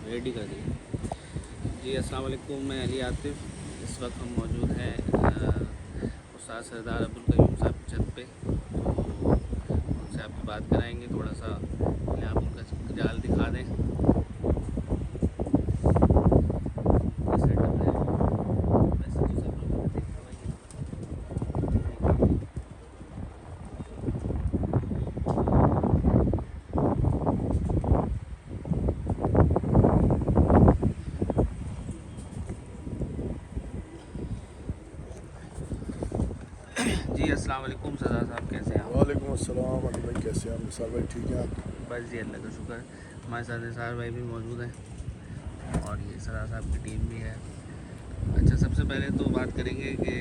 Ready کر دیے. جی السلام علیکم, میں علی عاطف. اس وقت ہم موجود ہیں استاد سردار عبدالقیوم صاحب کی چھت پہ. تو ان سے آپ کی بات کرائیں گے, تھوڑا سا آپ ان کا جال دکھا دیں. جی السلام علیکم سردار صاحب, کیسے ہیں آپ؟ وعلیکم السلام. علی بھائی کیسے ہیں آپ؟ نثار بھائی ٹھیک ہیں آپ؟ بس جی اللہ کا شکر. ہمارے ساتھ نثار بھائی بھی موجود ہیں اور یہ سردار صاحب کی ٹیم بھی ہے. اچھا, سب سے پہلے تو بات کریں گے کہ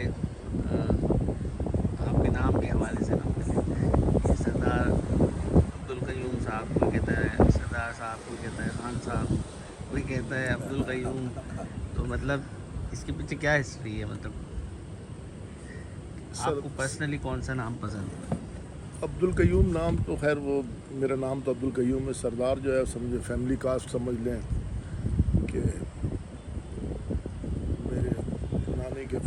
آپ کے نام کے حوالے سے نا یہ سردار عبدالقیوم صاحب, کوئی کہتا ہے سردار صاحب, کوئی کہتا ہے خان صاحب, کوئی کہتا ہے عبدالقیوم. تو مطلب اس کے پیچھے کیا ہسٹری ہے؟ مطلب آپ سر کو پرسنلی کون سا نام پسند ہے؟ عبدالقیوم نام تو خیر وہ میرا نام تو عبدالقیوم ہے. سردار جو ہے سمجھے فیملی کاسٹ سمجھ لیں کہ میرے نانی کے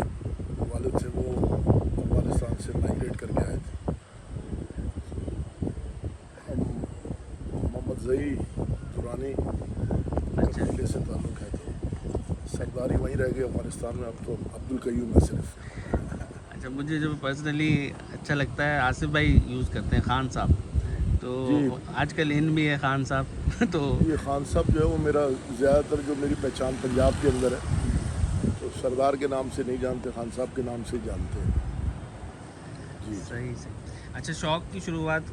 والد تھے, وہ افغانستان سے مائگریٹ کر کے آئے تھے. ہم محمد زئی دورانی اچھا قبیلے سے تعلق ہے, تو سرداری وہیں رہ گئی افغانستان میں. اب تو عبدالقیوم ہے صرف. اچھا, مجھے جو پرسنلی اچھا لگتا ہے آصف بھائی یوز کرتے ہیں خان صاحب, جی تو آج کل ان بھی ہے خان صاحب. تو یہ خان صاحب جو ہے وہ میرا زیادہ تر جو میری پہچان پنجاب کے اندر ہے, تو سردار کے نام سے نہیں جانتے, خان صاحب کے نام سے ہی جانتے ہیں. جی صحیح صحیح. اچھا, شوق کی شروعات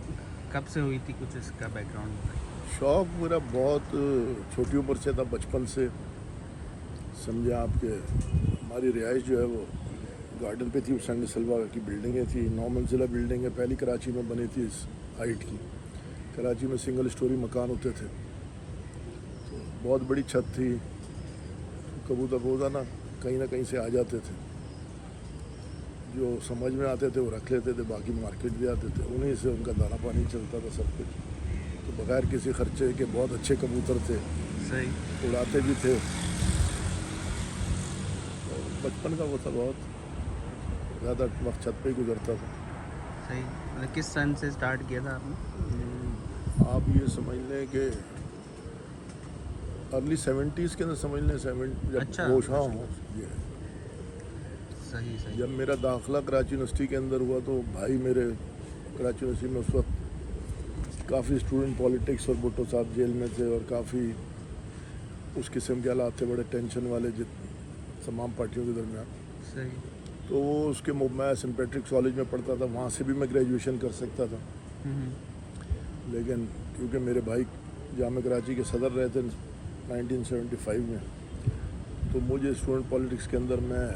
کب سے ہوئی تھی؟ کچھ اس کا بیک گراؤنڈ بتائیں. شوق میرا بہت چھوٹی عمر سے تھا, بچپن سے. سمجھے آپ کہ ہماری رہائش جو ہے وہ گارڈن پہ تھی. سنگ سلوا کی بلڈنگیں تھیں, 9 منزلہ بلڈنگ ہے, پہلی کراچی میں بنی تھی اس ہائٹ کی. کراچی میں سنگل اسٹوری مکان ہوتے تھے, تو بہت بڑی چھت تھی. کبوتر روزانہ کہیں نہ کہیں سے آ جاتے تھے, جو سمجھ میں آتے تھے وہ رکھ لیتے تھے, باقی مارکیٹ بھی آتے تھے. انہیں سے ان کا دانہ پانی چلتا تھا سب کچھ. تو بغیر کسی خرچے کے بہت اچھے کبوتر تھے, صحیح. اڑاتے بھی تھے. اور بچپن کا وہ تھا, بہت زیادہ وقت چھت پہ ہی گزرتا تھا. صحیح. مطلب کس سن سے اسٹارٹ کیا تھا آپ نے؟ آپ یہ سمجھ لیں کہ ارلی 70s کے اندر سمجھ لیں, جب اچھا, ہوش ہاں ماشاء ہوں. اللہ. یہ صحیح صحیح. جب میرا داخلہ کراچی یونیورسٹی کے اندر ہوا, تو بھائی میرے کراچی یونیورسٹی میں اس وقت کافی اسٹوڈنٹ پالیٹکس اور بھٹو صاحب جیل میں تھے, اور کافی اس قسم کے حالات تھے, بڑے ٹینشن والے تمام پارٹیوں کے درمیان. صحیح. تو وہ اس کے میں سینٹ پیٹرکس کالج میں پڑھتا تھا, وہاں سے بھی میں گریجویشن کر سکتا تھا. لیکن کیونکہ میرے بھائی جامعہ کراچی کے صدر رہے تھے 1975 میں, تو مجھے اسٹوڈنٹ پالیٹکس کے اندر میں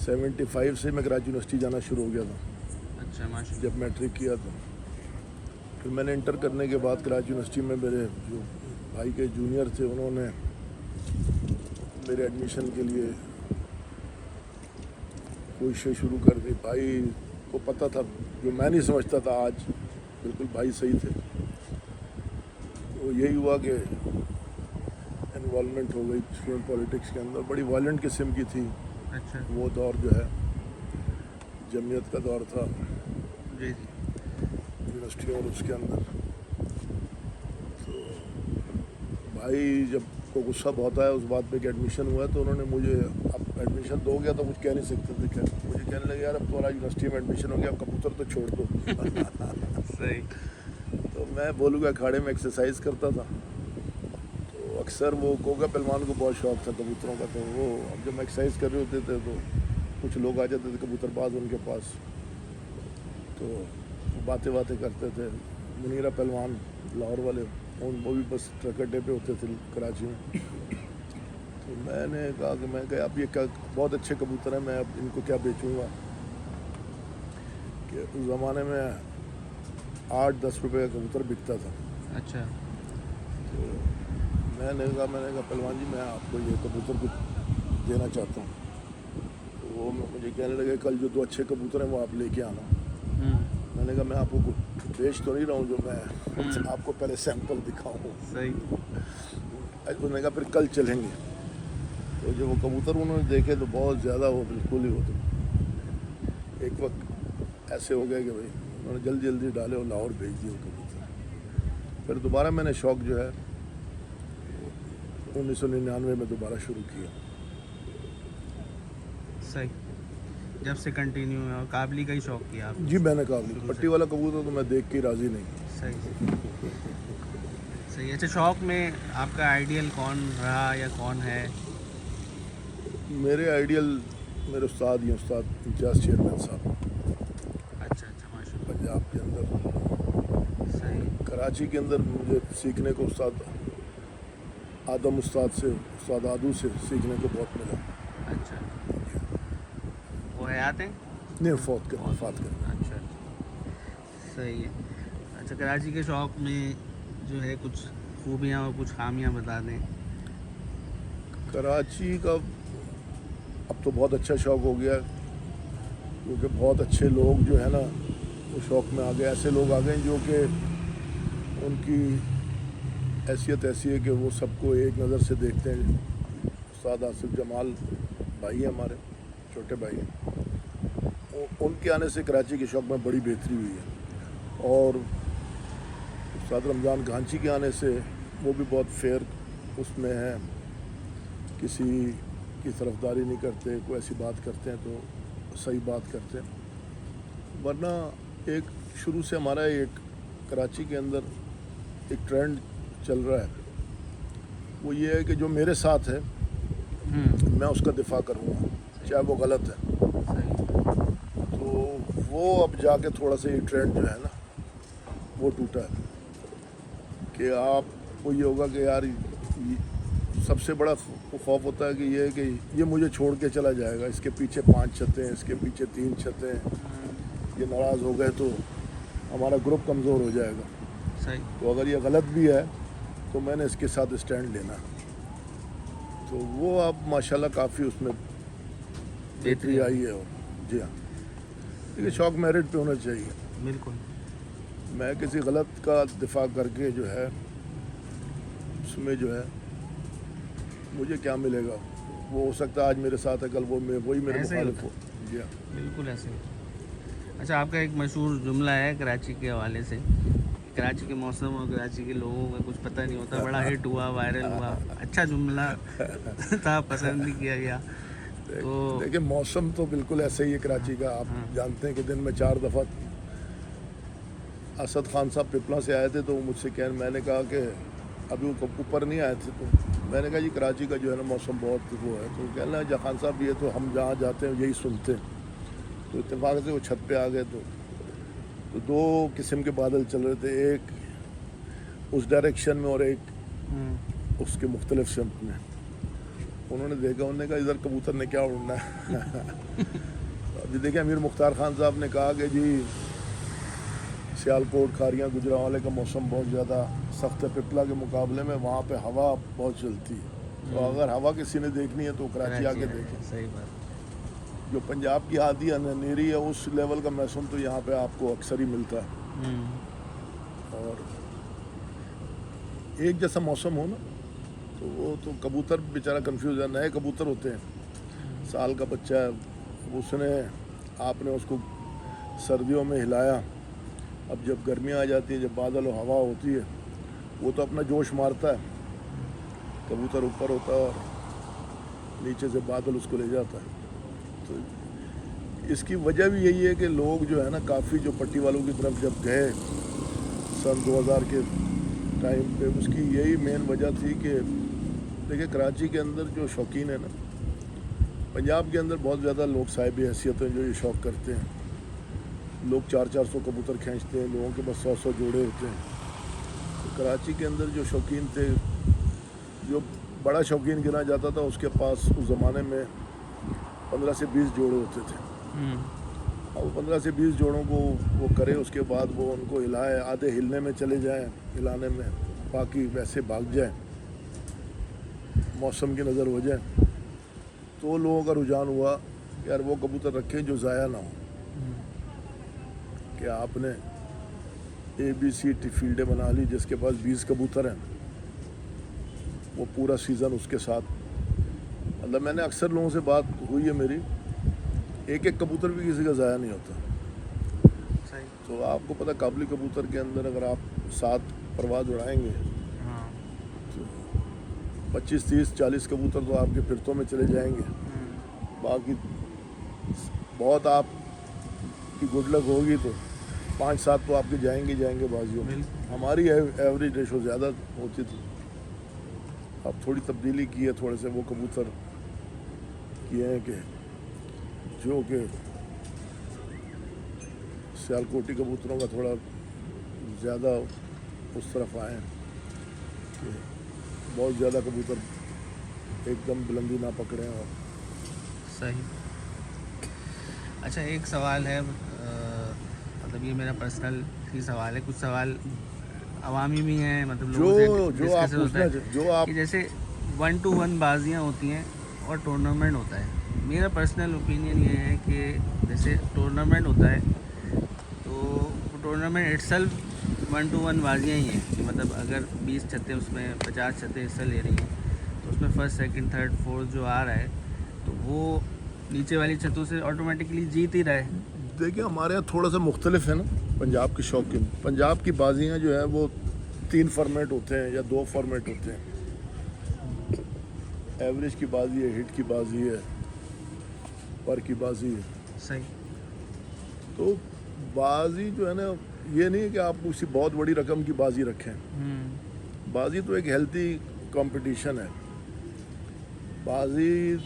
75 سے میں کراچی یونیورسٹی جانا شروع ہو گیا تھا. اچھا, ماشاء اللہ. جب میٹرک کیا تھا, پھر میں نے انٹر کرنے کے بعد کراچی یونیورسٹی میں میرے جو بھائی کے جونیئر تھے, انہوں نے میرے ایڈمیشن کے لیے کوششیں شروع کر دی. بھائی کو پتہ تھا, جو میں نہیں سمجھتا تھا آج, بالکل بھائی صحیح تھے. تو یہی ہوا کہ انوالومنٹ ہو گئی اسٹوڈنٹ پالیٹکس کے اندر. بڑی وائلنٹ قسم کی تھی. اچھا. وہ دور جو ہے جمعیت کا دور تھا جی. یونیورسٹی اور اس کے اندر. تو بھائی جب کو غصہ بہت آیا اس بات پہ کہ ایڈمیشن ہوا ہے, تو انہوں نے مجھے, اب ایڈمیشن دو گیا تو کچھ کہہ نہیں سکتے تھے. مجھے کہنے لگے یار اب تمہارا یونیورسٹی میں ایڈمیشن ہو گیا, اب کبوتر تو چھوڑ دو. صحیح. تو میں بولوں گا اکھاڑے میں ایکسرسائز کرتا تھا, تو اکثر وہ گوگا پہلوان کو بہت شوق تھا کبوتروں کا. تو وہ اب جب میں ایکسرسائز کر رہے ہوتے تھے تو کچھ لوگ آ جاتے تھے کبوتر باز ان کے پاس, تو باتیں کرتے تھے. منیرہ پہلوان لاہور والے, وہ بھی بس ٹرک اڈے پہ ہوتے تھے کراچی میں. تو میں نے کہا کہ اب یہ بہت اچھے کبوتر ہیں, میں اب ان کو کیا بیچوں گا. کہ اس زمانے میں 8-10 روپے کا کبوتر بکتا تھا. اچھا. تو میں نے کہا پہلوان جی میں آپ کو یہ کبوتر کچھ دینا چاہتا ہوں. تو وہ مجھے کہنے لگے کل جو 2 اچھے کبوتر ہیں وہ آپ لے کے آنا. میں نے کہا میں آپ کو بیچ تو نہیں رہا ہوں, جو میں آپ کو پہلے سیمپل دکھاؤں. صحیح. انہوں نے کہا پھر کل چلیں گے. تو جب وہ کبوتر انہوں نے دیکھے تو بہت زیادہ وہ بالکل ہی ہوتے ایک وقت ایسے ہو گئے کہ بھائی انہوں نے جلدی جلدی ڈالے اور لاہور بھیج دیے وہ کبوتر. پھر دوبارہ میں نے شوق جو ہے 1999 میں دوبارہ شروع کیا. صحیح. جب سے کنٹینیو ہے اور قابلی کا ہی شوق کیا آپ نے؟ جی میں نے کہا پٹی والا کبوتر تو میں دیکھ کے راضی نہیں. صحیح صحیح. اچھا شوق میں آپ کا آئیڈیل کون رہا یا کون ہے؟ میرے آئیڈیل میرے استاد یہ استاد امتیاز چیئرمین صاحب اچھا اچھا ماشاء اللہ. پنجاب کے اندر. صحیح. کراچی کے اندر مجھے سیکھنے کو استاد آدم استاد سے استاد آدو سے سیکھنے کو بہت ملا. اچھا وہ حیات ہیں؟ نہیں فوت کر وفات کر. اچھا صحیح ہے. اچھا کراچی کے شوق میں جو ہے کچھ خوبیاں اور کچھ خامیاں بتا دیں. کراچی کا اب تو بہت اچھا شوق ہو گیا کیونکہ بہت اچھے لوگ جو ہے نا وہ شوق میں آ گئے. ایسے لوگ آ گئے جو کہ ان کی حیثیت ایسی ہے کہ وہ سب کو ایک نظر سے دیکھتے ہیں. استاد آصف جمال بھائی ہیں ہمارے چھوٹے بھائی ہیں. ان کے آنے سے کراچی کے شوق میں بڑی بہتری ہوئی ہے. اور استاد رمضان گھانچی کے آنے سے وہ بھی بہت فیئر اس میں ہیں. کسی کی طرفداری نہیں کرتے. کوئی ایسی بات کرتے ہیں تو صحیح بات کرتے ہیں. ورنہ ایک شروع سے ہمارا ایک کراچی کے اندر ایک ٹرینڈ چل رہا ہے وہ یہ ہے کہ جو میرے ساتھ ہے میں اس کا دفاع کروں گا چاہے وہ غلط ہے. تو وہ اب جا کے تھوڑا سا یہ ٹرینڈ جو ہے نا وہ ٹوٹا ہے کہ آپ کو یہ ہوگا کہ یار سب سے بڑا خوف ہوتا ہے کہ یہ ہے کہ یہ مجھے چھوڑ کے چلا جائے گا. اس کے پیچھے 5 چھتیں ہیں, اس کے پیچھے 3 چھتیں ہیں, یہ ناراض ہو گئے تو ہمارا گروپ کمزور ہو جائے گا. صحیح. تو اگر یہ غلط بھی ہے تو میں نے اس کے ساتھ اسٹینڈ لینا. تو وہ اب ماشاءاللہ کافی اس میں بہتری آئی ہے. اور جی ہاں دیکھیے شوق میرٹ پہ ہونا چاہیے. بالکل. میں کسی غلط کا دفاع کر کے جو ہے اس میں جو ہے مجھے کیا ملے گا. وہ ہو سکتا ہے آج میرے ساتھ ہے کل وہی میرے مخالف ہو. جی ہاں بالکل ایسے. اچھا آپ کا ایک مشہور جملہ ہے کراچی کے حوالے سے, کراچی کے موسم اور کراچی کے لوگوں کا کچھ پتہ نہیں ہوتا, بڑا ہٹ ہوا, وائرل ہوا, اچھا جملہ تھا, پسند بھی کیا گیا. تو دیکھیں موسم تو بالکل ایسا ہی ہے کراچی کا. آپ جانتے ہیں کہ دن میں 4 دفعہ اسد خان صاحب پپلا سے آئے تھے تو مجھ سے میں نے کہا کہ ابھی وہ اوپر نہیں آئے تھے. تو میں نے کہا جی کراچی کا جو ہے نا موسم بہت وہ ہے. تو کہنا جہاں خان صاحب یہ تو ہم جہاں جاتے ہیں یہی سنتے ہیں. تو اتفاق سے وہ چھت پہ آ گئے تو 2 قسم کے بادل چل رہے تھے, ایک اس ڈائریکشن میں اور ایک اس کے مختلف سمت میں. انہوں نے دیکھا, انہوں نے کہا ادھر کبوتر نے کیا اڑنا ہے. ابھی دیکھیں امیر مختار خان صاحب نے کہا کہ جی سیالکوٹ کھاریاں گجرانوالے کا موسم بہت زیادہ سخت ہے پپلا کے مقابلے میں, وہاں پہ ہوا بہت چلتی ہے. تو اگر ہوا کسی نے دیکھنی ہے تو کراچی آ کے دیکھیں. صحیح بات. جو پنجاب کی آدھی نیری ہے اس لیول کا موسم تو یہاں پہ آپ کو اکثر ہی ملتا ہے. اور ایک جیسا موسم ہو نا تو وہ تو کبوتر بیچارہ کنفیوز ہے. نئے کبوتر ہوتے ہیں, سال کا بچہ ہے, اس نے آپ نے اس کو سردیوں میں ہلایا. اب جب گرمیاں آ جاتی ہیں, جب بادل و ہوا ہوتی ہے, وہ تو اپنا جوش مارتا ہے. کبوتر اوپر ہوتا ہے اور نیچے سے بادل اس کو لے جاتا ہے. تو اس کی وجہ بھی یہی ہے کہ لوگ جو ہے نا کافی جو پٹی والوں کی طرف جب گئے سن 2000 کے ٹائم پہ, اس کی یہی مین وجہ تھی کہ دیکھیں کراچی کے اندر جو شوقین ہیں نا, پنجاب کے اندر بہت زیادہ لوگ صاحب حیثیت ہیں جو یہ شوق کرتے ہیں. لوگ 400 کبوتر کھینچتے ہیں, لوگوں کے پاس 100 جوڑے ہوتے ہیں. تو کراچی کے اندر جو شوقین تھے, جو بڑا شوقین گنا جاتا تھا اس کے پاس اس زمانے میں 15 سے 20 جوڑے ہوتے تھے. اب 15 سے 20 جوڑوں کو وہ کرے, اس کے بعد وہ ان کو ہلائے, آدھے ہلنے میں چلے جائیں ہلانے میں, باقی ویسے بھاگ جائیں, موسم کی نظر ہو جائیں. تو لوگوں کا رجحان ہوا کہ یار وہ کبوتر رکھیں جو ضائع نہ ہو. کہ آپ نے ABC فیلڈیں بنا لی, جس کے پاس 20 کبوتر ہیں وہ پورا سیزن اس کے ساتھ. مطلب میں نے اکثر لوگوں سے بات ہوئی ہے میری, ایک ایک کبوتر بھی کسی کا ضائع نہیں ہوتا. صحیح. تو آپ کو پتہ قابلی کبوتر کے اندر اگر آپ 7 پرواز اڑائیں گے ہاں. تو 25 30 40 کبوتر تو آپ کے پھرتوں میں چلے جائیں گے. باقی بہت آپ کی گڈ لک ہوگی تو 5 7 تو آپ کے جائیں گے بازیوں میں. ہماری ایوریج ریشو زیادہ ہوتی تھی, اب تھوڑی تبدیلی کی ہے, تھوڑے سے وہ کبوتر کیے ہیں کہ جو کہ سیالکوٹی کبوتروں کا تھوڑا زیادہ اس طرف آئے ہیں کہ بہت زیادہ کبوتر ایک دم بلندی نہ پکڑیں. اور صحیح. اچھا ایک سوال ہے, مطلب یہ میرا پرسنل ہی سوال ہے, کچھ سوال عوامی بھی ہیں, مطلب لوگوں سے جو آپ ڈسکس ہوتا ہے جو آپ کہ جیسے 1 to 1 بازیاں ہوتی ہیں اور ٹورنامنٹ ہوتا ہے. میرا پرسنل اوپینین یہ ہے کہ جیسے ٹورنامنٹ ہوتا ہے تو ٹورنامنٹ اٹ سیلف 1 to 1 بازیاں ہی ہیں کہ مطلب اگر 20 چھتیں اس میں 50 چھتیں حصہ لے رہی ہیں تو اس میں فرسٹ سیکنڈ تھرڈ فورتھ جو آ رہا ہے تو وہ نیچے والی چھتوں سے آٹومیٹکلی جیت ہی رہا ہے. دیکھیں ہمارے یہاں تھوڑا سا مختلف ہے نا پنجاب کے شوقین. پنجاب کی بازیاں جو ہیں وہ 3 فارمیٹ ہوتے ہیں یا 2 فارمیٹ ہوتے ہیں. ایوریج کی بازی ہے, ہٹ کی بازی ہے, پر کی بازی ہے. صحیح. تو بازی جو ہے نا یہ نہیں ہے کہ آپ کسی بہت بڑی رقم کی بازی رکھیں. بازی تو ایک ہیلتھی کمپٹیشن ہے. بازی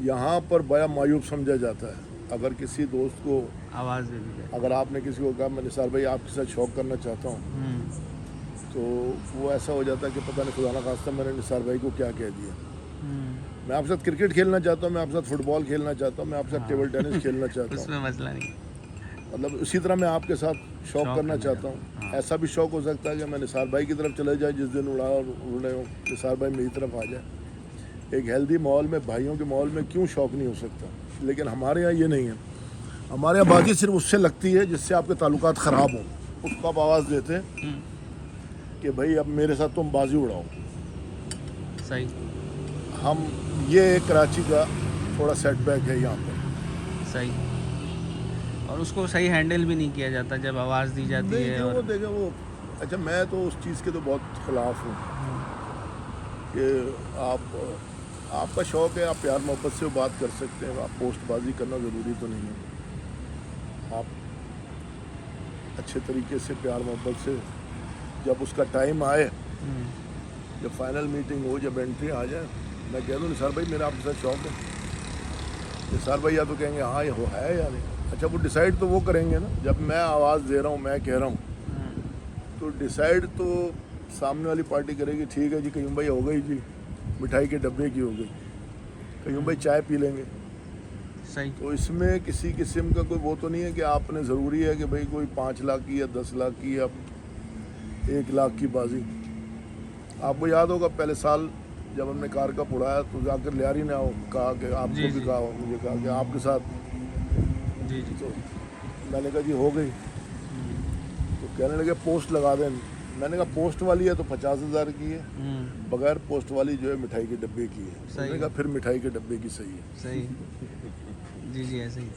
یہاں پر بڑا معیوب سمجھا جاتا ہے. اگر کسی دوست کو آواز دے دی جائے, اگر آپ نے کسی کو کہا میں نثار بھائی آپ کے ساتھ شوق کرنا چاہتا ہوں, تو وہ ایسا ہو جاتا ہے کہ پتہ نہیں خدا نخواستہ میں نے نثار بھائی کو کیا کہہ دیا. میں آپ کے ساتھ کرکٹ کھیلنا چاہتا ہوں, میں آپ کے ساتھ فٹ بال کھیلنا چاہتا ہوں, میں آپ کے ساتھ ٹیبل ٹینس کھیلنا چاہتا اس ہوں. میں مسئلہ نہیں. مطلب اسی طرح میں آپ کے ساتھ شوق کرنا چاہتا ہوں. ایسا بھی شوق ہو سکتا ہے کہ میں نثار بھائی کی طرف چلے جائے جس دن اڑے ہوں, نثار بھائی میری طرف آ جائے. ایک ہیلدی ماحول میں, بھائیوں کے ماحول میں کیوں شوق نہیں ہو سکتا. لیکن ہمارے یہاں یہ نہیں ہے. ہمارے یہاں بازی صرف اس سے لگتی ہے جس سے آپ کے تعلقات خراب ہوں. اس کو آپ آواز دیتے ہیں کہ بھائی اب میرے ساتھ تم بازی اڑاؤ. صحیح. ہم یہ ایک کراچی کا تھوڑا سیٹ بیک ہے یہاں پر. صحیح. اور اس کو صحیح ہینڈل بھی نہیں کیا جاتا جب آواز دی جاتی ہے. اور دیکھیں وہ اچھا میں تو اس چیز کے تو بہت خلاف ہوں کہ آپ کا شوق ہے, آپ پیار محبت سے بات کر سکتے ہیں. آپ پوسٹ بازی کرنا ضروری تو نہیں ہے. آپ اچھے طریقے سے پیار محبت سے جب اس کا ٹائم آئے, جب فائنل میٹنگ ہو, جب انٹری آ جائے, میں کہہ دوں نثار بھائی میرا آپ کے ساتھ شوق ہے. نثار بھائی یا تو کہیں گے ہاں یہ ہے یا نہیں. اچھا وہ ڈیسائیڈ تو وہ کریں گے نا. جب میں آواز دے رہا ہوں, میں کہہ رہا ہوں, تو ڈیسائیڈ تو سامنے والی پارٹی کرے گی. ٹھیک ہے جی قیوم بھائی ہو گئی جی, مٹھائی کے ڈبے کی ہو گئی. قیوم بھائی چائے پی لیں گے. صحیح. تو اس میں کسی قسم کا کوئی وہ تو نہیں ہے کہ آپ نے ضروری ہے کہ بھائی کوئی 5 لاکھ کی یا 10 لاکھ کی یا 1 لاکھ کی بازی. آپ کو یاد ہوگا پہلے سال جب ہم نے کار کپ اڑایا تو جا کر لیاری نے کہا کہ آپ کو بھی کہا, مجھے کہا کہ آپ کے ساتھ. جی جی. تو میں نے کہا جی ہو گئی. تو کہنے لگے پوسٹ لگا دیں. میں نے کہا پوسٹ والی ہے تو 50,000 کی ہے, بغیر پوسٹ والی جو ہے مٹھائی کے ڈبے کی ہے. میں نے کہا پھر مٹھائی کے ڈبے کی صحیح ہے. صحیح. جی جی ایسے ہی.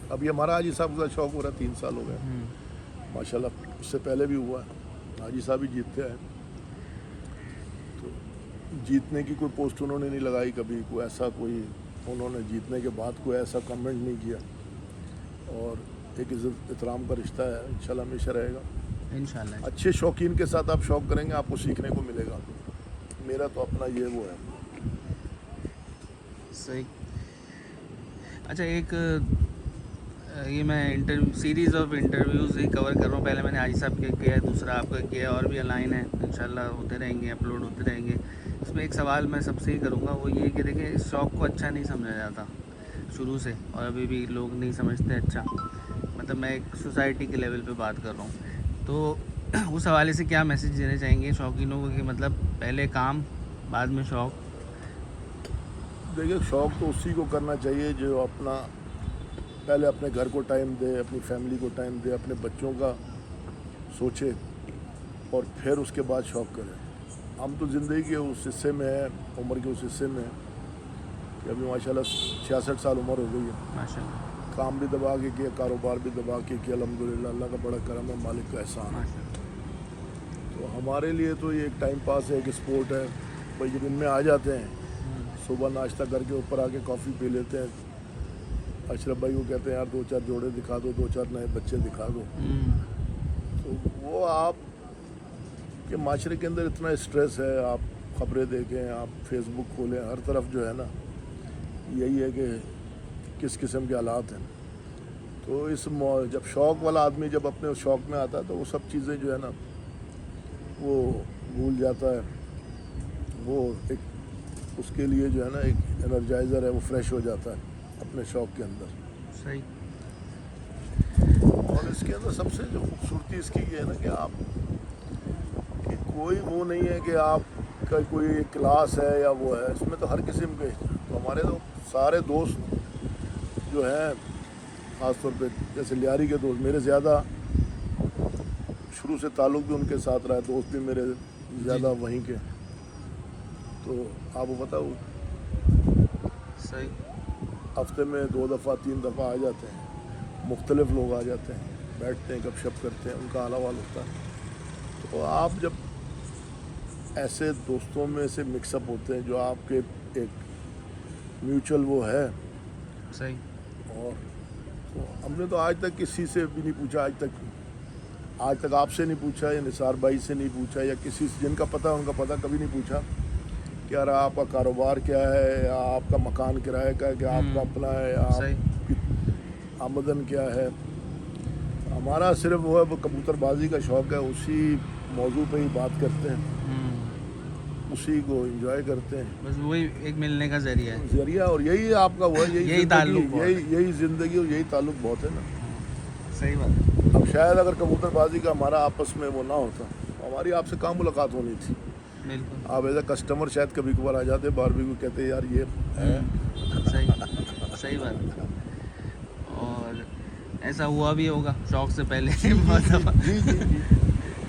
ابھی ہمارا حاجی صاحب کا شوق ہو رہا ہے, 3 سال ہو گئے ماشاء اللہ. اس سے پہلے بھی ہوا ہے, حاجی صاحب ہی جیتتے ہیں. تو جیتنے کی کوئی پوسٹ انہوں نے نہیں لگائی کبھی, کوئی ایسا کوئی انہوں نے جیتنے کے بعد کوئی ایسا کمنٹ نہیں کیا. اور ایک عزت احترام کا رشتہ ہے, انشاءاللہ ہمیشہ رہے گا. انشاءاللہ. اچھے شوقین کے ساتھ آپ شوق کریں گے, آپ کو سیکھنے کو ملے گا. میرا تو اپنا یہ وہ ہے. صحیح. اچھا ایک یہ میں سیریز آف انٹرویوز ہی کور کر رہا ہوں. پہلے میں نے حاجی صاحب کا کیا ہے, دوسرا آپ کا کیا ہے, اور بھی الائن ہے انشاءاللہ ہوتے رہیں گے, اپلوڈ ہوتے رہیں گے. اس میں ایک سوال میں سب سے ہی کروں گا, وہ یہ کہ دیکھیں اس شوق کو اچھا نہیں سمجھا جاتا شروع سے, اور ابھی بھی لوگ نہیں سمجھتے اچھا. مطلب میں ایک سوسائٹی کے لیول پہ بات کر رہا ہوں. تو اس حوالے سے کیا میسیج دینا چاہیں گے شوقینوں کو کہ مطلب پہلے کام بعد میں شوق؟ دیکھیے شوق تو اسی کو کرنا چاہیے جو اپنا پہلے اپنے گھر کو ٹائم دے, اپنی فیملی کو ٹائم دے, اپنے بچوں کا سوچے, اور پھر اس کے بعد شوق کریں. ہم تو زندگی کے اس حصے میں ہیں, عمر کے اس حصے میں کہ ابھی ماشاءاللہ 66 سال عمر ہو گئی ہے. ماشاء اللہ. کام بھی دبا کے کیا, کاروبار بھی دبا کے کیا, الحمدللہ اللہ کا بڑا کرم ہے, مالک کا احسان ہے. ماشاء اللہ. تو ہمارے لیے تو یہ ایک ٹائم پاس ہے, ایک اسپورٹ ہے. بھائی جب ان میں آ جاتے ہیں, صبح ناشتہ کر کے اوپر آ کے کافی پی لیتے ہیں. اشرف بھائی کو کہتے ہیں یار 2-4 جوڑے دکھا دو, 2-4 نئے بچے دکھا دو. تو وہ آپ کے معاشرے کے اندر اتنا اسٹریس ہے, آپ خبریں دیکھیں, آپ فیس بک کھولیں, ہر طرف جو ہے نا یہی ہے کہ کس قسم کے حالات ہیں. تو جب شوق والا آدمی جب اپنے اس شوق میں آتا ہے تو وہ سب چیزیں جو ہے نا وہ بھول جاتا ہے. وہ ایک اس کے لیے جو ہے نا ایک انرجائزر ہے, وہ فریش ہو جاتا ہے اپنے شوق کے اندر. صحیح. اور اس کے اندر سب سے جو خوبصورتی اس کی یہ ہے نا کہ آپ کہ کوئی وہ نہیں ہے کہ آپ کا کوئی کلاس ہے یا وہ ہے, اس میں تو ہر قسم کے. تو ہمارے تو سارے دوست جو ہیں, خاص طور پہ جیسے لیاری کے دوست میرے زیادہ شروع سے تعلق بھی ان کے ساتھ رہا ہے, دوست بھی میرے زیادہ وہیں کے. تو آپ کو بتاؤ صحیح. ہفتے میں 2 دفعہ 3 دفعہ آ جاتے ہیں, مختلف لوگ آ جاتے ہیں, بیٹھتے ہیں, گپ شپ کرتے ہیں, ان کا حال حوال ہوتا ہے. تو آپ جب ایسے دوستوں میں سے مکس اپ ہوتے ہیں جو آپ کے ایک میوچل وہ ہے. صحیح. اور تو ہم نے تو آج تک کسی سے بھی نہیں پوچھا, آج تک آپ سے نہیں پوچھا, یا نثار بھائی سے نہیں پوچھا, یا کسی سے جن کا پتہ ان کا پتہ کبھی نہیں پوچھا کہ یار آپ کا کاروبار کیا ہے, یا آپ کا مکان کرائے کا ہے, کہ آپ کا اپنا ہے, یا آپ کی آمدن کیا ہے. ہمارا صرف وہ ہے, وہ کبوتر بازی کا شوق ہے, اسی موضوع پہ ہی بات کرتے ہیں, اسی کو انجوائے کرتے ہیں. بس وہی ایک ملنے کا ذریعہ ہے. ذریعہ, اور یہی آپ کا وہ ہے, یہی تعلق, یہی زندگی اور یہی تعلق بہت ہے نا. صحیح بات ہے. اب شاید اگر کبوتر بازی کا ہمارا آپس میں وہ نہ ہوتا, ہماری آپ سے کہاں ملاقات ہونی تھی. بالکل. آپ ایز اے کسٹمر شاید کبھی کبھار آ جاتے, باربی کو کہتے یار یہ ہے. صحیح بات ہے. اور ایسا ہوا بھی ہوگا شوق سے پہلے. جی.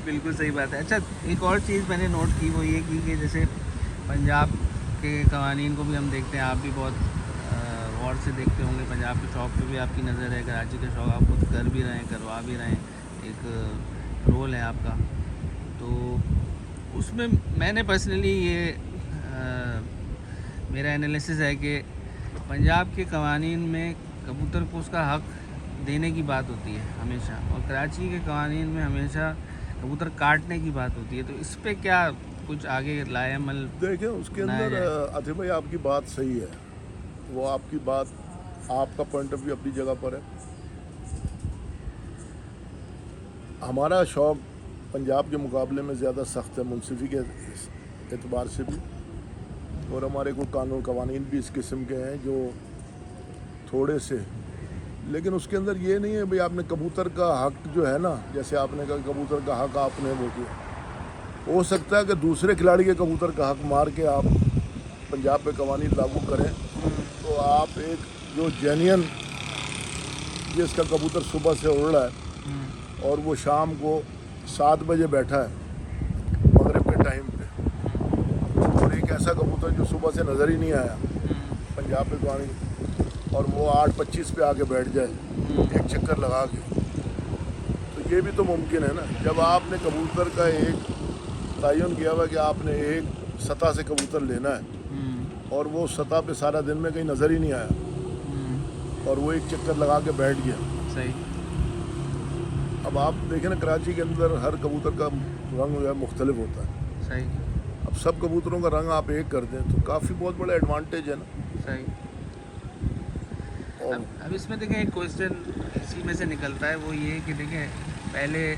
بالکل صحیح بات ہے. اچھا, ایک اور چیز میں نے نوٹ کی, وہ یہ کی کہ جیسے پنجاب کے قوانین کو بھی ہم دیکھتے ہیں, آپ بھی بہت غور سے دیکھتے ہوں گے. پنجاب کے شوق پہ بھی آپ کی نظر ہے, کراچی کے شوق آپ خود کر بھی رہے ہیں, کروا بھی رہے ہیں, ایک رول ہے آپ کا. تو اس میں نے پرسنلی یہ میرا انالیسس ہے کہ پنجاب کے قوانین میں کبوتر کو اس کا حق دینے کی بات ہوتی ہے ہمیشہ, اور کراچی کے قوانین میں ہمیشہ کبوتر کاٹنے کی بات ہوتی ہے. تو اس پہ کیا کچھ آگے لائے عمل؟ دیکھیں اس کے اندر عاطف بھائی آپ کی بات صحیح ہے, وہ آپ کی بات, آپ کا پوائنٹ آف ویو اپنی جگہ پر ہے. ہمارا شوق پنجاب کے مقابلے میں زیادہ سخت ہے, منصفی کے اعتبار سے بھی, اور ہمارے کو قانون قوانین بھی اس قسم کے ہیں جو تھوڑے سے, لیکن اس کے اندر یہ نہیں ہے بھئی آپ نے کبوتر کا حق جو ہے نا, جیسے آپ نے کہا کبوتر کا حق آپ نے وہ کیا, ہو سکتا ہے کہ دوسرے کھلاڑی کے کبوتر کا حق مار کے آپ پنجاب پہ قوانین لاگو کریں, تو آپ ایک جو جینین جس کا کبوتر صبح سے اڑ رہا ہے اور وہ شام کو 7 بجے بیٹھا ہے مغرب کے ٹائم پہ, اور ایک ایسا کبوتر جو صبح سے نظر ہی نہیں آیا پنجاب پہ قوانین, اور وہ 8:25 پہ آ کے بیٹھ جائے ایک چکر لگا کے, تو یہ بھی تو ممکن ہے نا. جب آپ نے کبوتر کا ایک تعین کیا ہوا کہ آپ نے ایک سطح سے کبوتر لینا ہے, اور وہ سطح پہ سارا دن میں کہیں نظر ہی نہیں آیا, اور وہ ایک چکر لگا کے بیٹھ گیا. صحیح. اب آپ دیکھیں نا کراچی کے اندر ہر کبوتر کا رنگ جو ہے مختلف ہوتا ہے. صحیح. اب سب کبوتروں کا رنگ آپ ایک کر دیں تو کافی بہت بڑا ایڈوانٹیج ہے نا. صحیح. اب اس میں دیکھیں ایک کوشچن اسی میں سے نکلتا ہے, وہ یہ کہ دیکھیں پہلے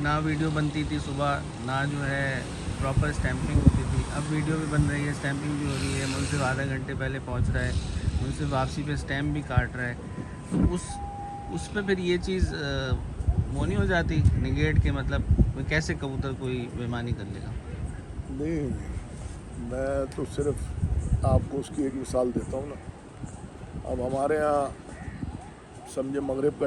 نہ ویڈیو بنتی تھی صبح, نہ جو ہے پراپر اسٹیمپنگ ہوتی تھی. اب ویڈیو بھی بن رہی ہے, اسٹیمپنگ بھی ہو رہی ہے, منصف آدھا گھنٹے پہلے پہنچ رہا ہے, منصف واپسی پہ اسٹیمپ بھی کاٹ رہا ہے. اس پہ پھر یہ چیز وہ نہیں ہو جاتی نگیٹ کے, مطلب کوئی کیسے کبوتر کوئی بےمانی کر لے گا؟ نہیں, میں تو صرف آپ کو اس کی ایک مثال دیتا ہوں نا. اب ہمارے ہاں سمجھے مغرب کا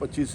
25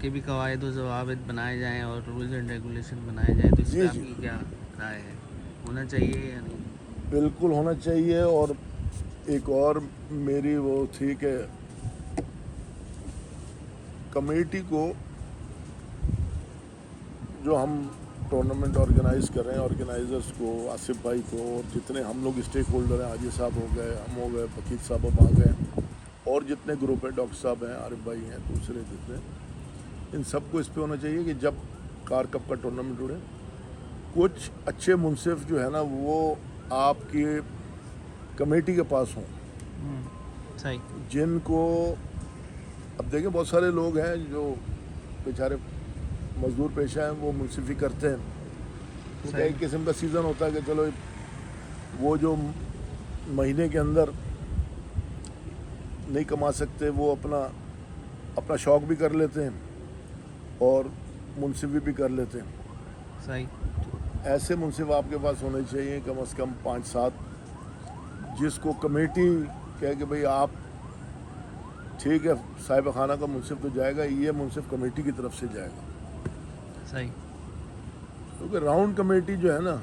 کے بھی قواعد و ضوابط بنائے جائیں اور رولز اینڈ ریگولیشن بنائے جائیں، تو اس جی پہ آپ جی کی کیا رائے ہے؟ ہونا چاہیے یا نہیں؟ بالکل ہونا چاہیے. اور ایک اور میری وہ تھی کہ کمیٹی کو جو ہم ٹورنامنٹ آرگنائز کر رہے ہیں، آرگنائزرز کو، آصف بھائی کو، اور جتنے ہم لوگ اسٹیک ہولڈر ہیں، حاجی صاحب ہو گئے، ہم ہو گئے، وکیل صاحب اب آ گئے، اور جتنے گروپ ہیں، ڈاکٹر صاحب ہیں، عارف بھائی ہیں، دوسرے جتنے، ان سب کو اس پہ ہونا چاہیے کہ جب کار کپ کا ٹورنامنٹ اڑے، کچھ اچھے منصف جو ہے نا وہ آپ کی کمیٹی کے پاس ہوں، صحیح. جن کو اب دیکھیں بہت سارے لوگ ہیں جو بیچارے مزدور پیشہ ہیں، وہ منصفی کرتے ہیں، کیونکہ ایک قسم کا سیزن ہوتا ہے کہ چلو وہ جو مہینے کے اندر نہیں کما سکتے وہ اپنا شوق بھی کر لیتے ہیں اور منصفی بھی کر لیتے ہیں. صحیح. ایسے منصف آپ کے پاس ہونے چاہیے کم از کم 5-7، جس کو کمیٹی کہے کہ بھئی آپ ٹھیک ہے صاحب خانہ کا منصف تو جائے گا، یہ منصف کمیٹی کی طرف سے جائے گا. صحیح. کیونکہ راؤنڈ کمیٹی جو ہے نا،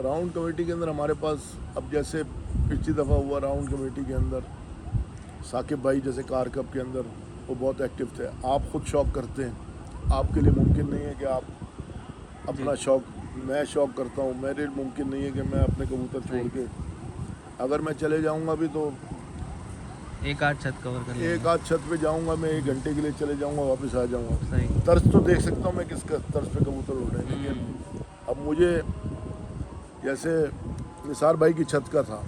راؤنڈ کمیٹی کے اندر ہمارے پاس اب جیسے پچھلی دفعہ ہوا راؤنڈ کمیٹی کے اندر ثاقب بھائی جیسے کار کپ کے اندر وہ بہت ایکٹیو تھے. آپ خود شوق کرتے ہیں، آپ کے لیے ممکن نہیں ہے کہ آپ اپنا شوق، میں شوق کرتا ہوں، میرے لیے ممکن نہیں ہے کہ میں اپنے کبوتر چھوڑ کے اگر میں چلے جاؤں گا بھی تو ایک آدھ چھت کور کر لیں. ایک آدھ چھت پہ جاؤں گا، میں 1 گھنٹے کے لیے چلے جاؤں گا، واپس آ جاؤں گا. صحیح. طرز تو دیکھ سکتا ہوں میں کس کا طرز پہ کبوتر اڑ رہے ہیں، لیکن اب مجھے جیسے نثار بھائی کی چھت کا تھا،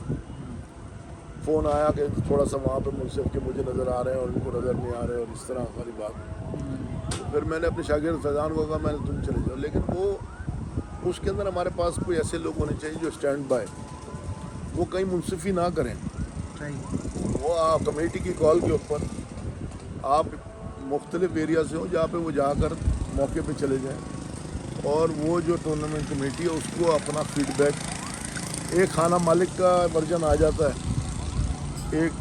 فون آیا کہ تھوڑا سا وہاں پہ منصف کے مجھے نظر آ رہے ہیں اور ان کو نظر نہیں آ رہے، اور اس طرح ہماری بات. پھر میں نے اپنے شاگرد فیضان کو کہا میں نے تم چلے جاؤ، لیکن وہ اس کے اندر ہمارے پاس کوئی ایسے لوگ ہونے چاہیے جو اسٹینڈ بائی، وہ کہیں منصفی نہ کریں. وہ کمیٹی کی کال کے اوپر آپ مختلف ایریا سے ہوں جہاں پہ وہ جا کر موقع پہ چلے جائیں، اور وہ جو ٹورنامنٹ کمیٹی ہے اس کو اپنا فیڈ بیک، ایک خانہ مالک کا ورژن آ جاتا ہے، ایک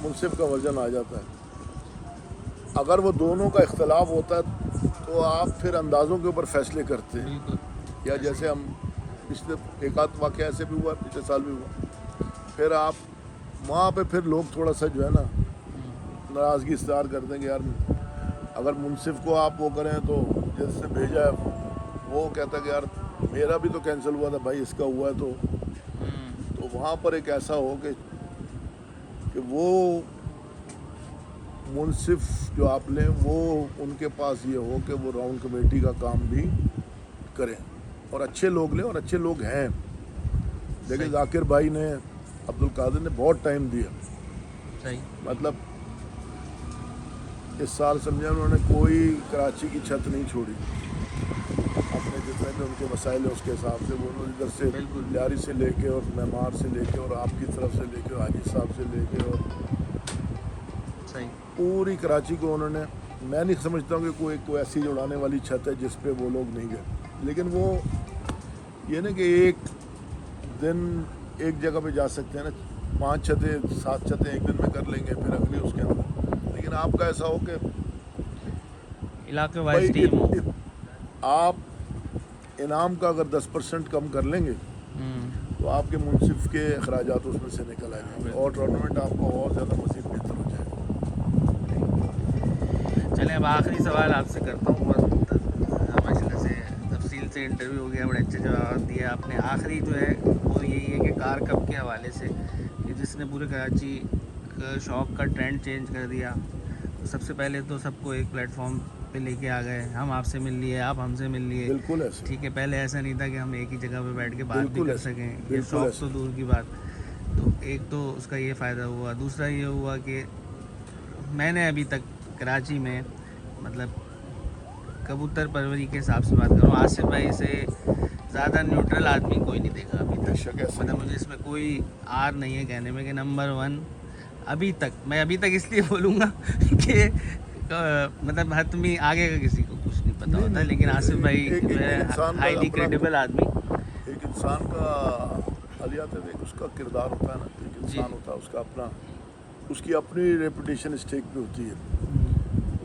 منصف کا ورژن آ جاتا ہے. اگر وہ دونوں کا اختلاف ہوتا ہے تو آپ پھر اندازوں کے اوپر فیصلے کرتے ہیں. یا جیسے ہم پچھلے ایک آدھ واقعہ ایسے بھی ہوا، پچھلے سال بھی ہوا، پھر آپ وہاں پہ پھر لوگ تھوڑا سا جو ہے نا ناراضگی اظہار کرتے ہیں کہ یار اگر منصف کو آپ وہ کریں تو جس سے بھیجا ہے وہ کہتا ہے کہ یار میرا بھی تو کینسل ہوا تھا بھائی، اس کا ہوا ہے. تو وہاں پر ایک ایسا ہو کہ وہ منصف جو آپ لیں وہ ان کے پاس یہ ہو کہ وہ راؤنڈ کمیٹی کا کام بھی کریں اور اچھے لوگ لیں، اور اچھے لوگ ہیں. دیکھیں ذاکر بھائی نے، عبد القادر نے بہت ٹائم دیا. صحیح. مطلب اس سال سمجھا انہوں نے کوئی کراچی کی چھت نہیں چھوڑی، اپنے جتنے بھی ان کے مسائل ہیں اس کے حساب سے وہ ادھر سے لیاری سے لے کے اور معمار سے لے کے اور آپ کی طرف سے لے کے حاجی صاحب سے لے کے اور پوری کراچی کو انہوں نے، میں نہیں سمجھتا ہوں کہ کوئی ایسی اڑانے والی چھت ہے جس پہ وہ لوگ نہیں گئے. لیکن وہ یہ نا کہ ایک دن ایک جگہ پہ جا سکتے ہیں نا، 5 چھتیں 7 چھتیں ایک دن میں کر لیں گے، پھر اگلی اس کے اندر. لیکن آپ کا ایسا ہو کہ علاقے وائز ٹیم ہو، آپ انعام کا اگر 10% کم کر لیں گے تو آپ کے منصف کے اخراجات اس میں سے نکل آئیں گے اور ٹورنامنٹ آپ کو اور زیادہ مزید بہتر ہو جائے گا. چلیں اب آخری سوال آپ سے کرتا ہوں. ماشاءاللہ سے تفصیل سے انٹرویو ہو گیا، بڑے اچھے جواب دیے آپ نے. آخری جو ہے وہ یہی ہے کہ کار کپ کے حوالے سے کہ جس نے پورے کراچی کا شوق کا ٹرینڈ چینج کر دیا. سب سے پہلے تو سب کو ایک پلیٹ فارم پہ لے کے آ گئے، ہم آپ سے مل لیے، آپ ہم سے مل لیے. بالکل ایسا، ٹھیک ہے، پہلے ایسا نہیں تھا کہ ہم ایک ہی جگہ پہ بیٹھ کے بات بھی کر سکیں، یہ بالکل شوق تو دور کی بات. تو ایک تو اس کا یہ فائدہ ہوا. دوسرا یہ ہوا کہ میں نے ابھی تک کراچی میں مطلب کبوتر پروری کے حساب سے بات کروں، آصف بھائی سے زیادہ نیوٹرل آدمی کوئی نہیں دیکھا ابھی تک. مطلب مجھے اس میں کوئی آر نہیں ہے کہنے میں کہ نمبر 1 ابھی تک. میں ابھی تک اس لیے بولوں گا کہ مطلب حتمی آگے کا کسی کو کچھ نہیں پتا ہوتا، لیکن آصف بھائی جو ہے ہائیلی کریڈیبل آدمی. ایک انسان کا حالیات ہے، اس کا کردار ہوتا ہے نا، ایک انسان ہوتا ہے اس کا اپنا، اس کی اپنی ریپوٹیشن اسٹیک پہ ہوتی ہے.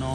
9